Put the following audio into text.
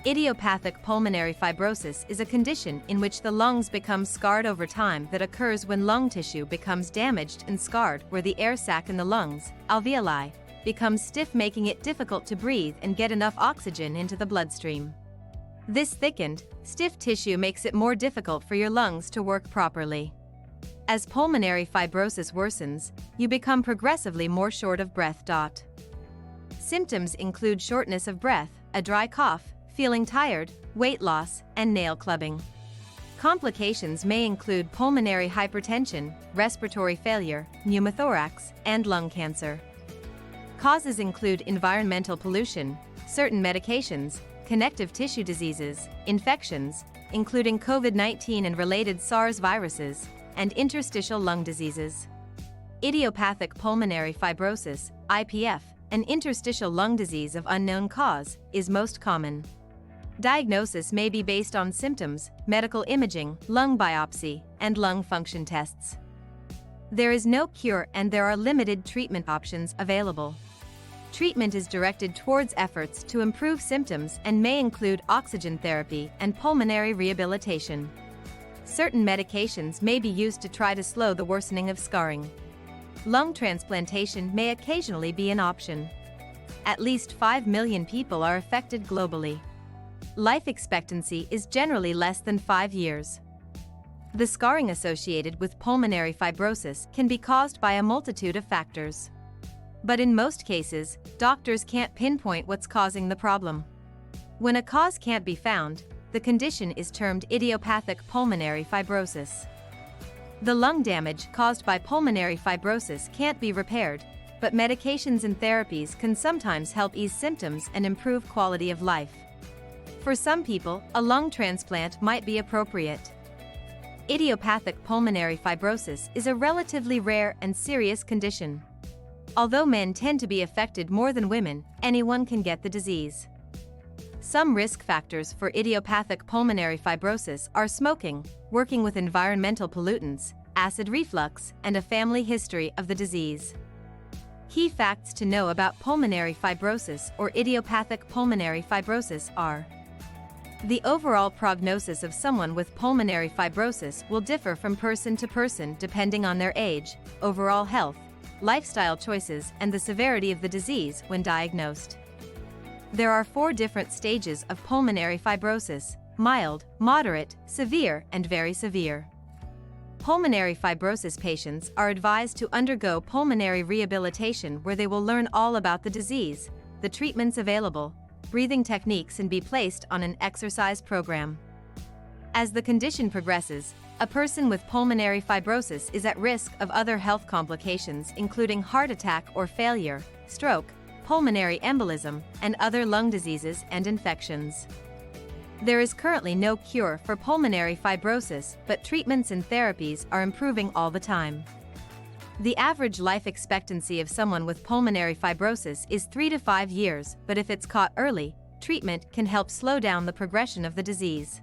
Idiopathic pulmonary fibrosis is a condition in which the lungs become scarred over time that occurs when lung tissue becomes damaged and scarred where the air sac in the lungs, alveoli, becomes stiff, making it difficult to breathe and get enough oxygen into the bloodstream. This thickened, stiff tissue makes it more difficult for your lungs to work properly. As pulmonary fibrosis worsens, you become progressively more short of breath. Symptoms include shortness of breath, a dry cough, feeling tired, weight loss, and nail clubbing. Complications may include pulmonary hypertension, respiratory failure, pneumothorax, and lung cancer. Causes include environmental pollution, certain medications, connective tissue diseases, infections, including COVID-19 and related SARS viruses, and interstitial lung diseases. Idiopathic pulmonary fibrosis, IPF, an interstitial lung disease of unknown cause, is most common. Diagnosis may be based on symptoms, medical imaging, lung biopsy, and lung function tests. There is no cure and there are limited treatment options available. Treatment is directed towards efforts to improve symptoms and may include oxygen therapy and pulmonary rehabilitation. Certain medications may be used to try to slow the worsening of scarring. Lung transplantation may occasionally be an option. At least 5 million people are affected globally. Life expectancy is generally less than 5 years. The scarring associated with pulmonary fibrosis can be caused by a multitude of factors. But in most cases, doctors can't pinpoint what's causing the problem. When a cause can't be found, the condition is termed idiopathic pulmonary fibrosis. The lung damage caused by pulmonary fibrosis can't be repaired, but medications and therapies can sometimes help ease symptoms and improve quality of life. For some people, a lung transplant might be appropriate. Idiopathic pulmonary fibrosis is a relatively rare and serious condition. Although men tend to be affected more than women, anyone can get the disease. Some risk factors for idiopathic pulmonary fibrosis are smoking, working with environmental pollutants, acid reflux, and a family history of the disease. Key facts to know about pulmonary fibrosis or idiopathic pulmonary fibrosis are: the overall prognosis of someone with pulmonary fibrosis will differ from person to person depending on their age, overall health, lifestyle choices, and the severity of the disease when diagnosed. There are 4 different stages of pulmonary fibrosis: mild, moderate, severe, and very severe. Pulmonary fibrosis patients are advised to undergo pulmonary rehabilitation where they will learn all about the disease, the treatments available, breathing techniques, and be placed on an exercise program. As the condition progresses, a person with pulmonary fibrosis is at risk of other health complications including heart attack or failure, stroke, pulmonary embolism, and other lung diseases and infections. There is currently no cure for pulmonary fibrosis, but treatments and therapies are improving all the time. The average life expectancy of someone with pulmonary fibrosis is 3 to 5 years, but if it's caught early, treatment can help slow down the progression of the disease.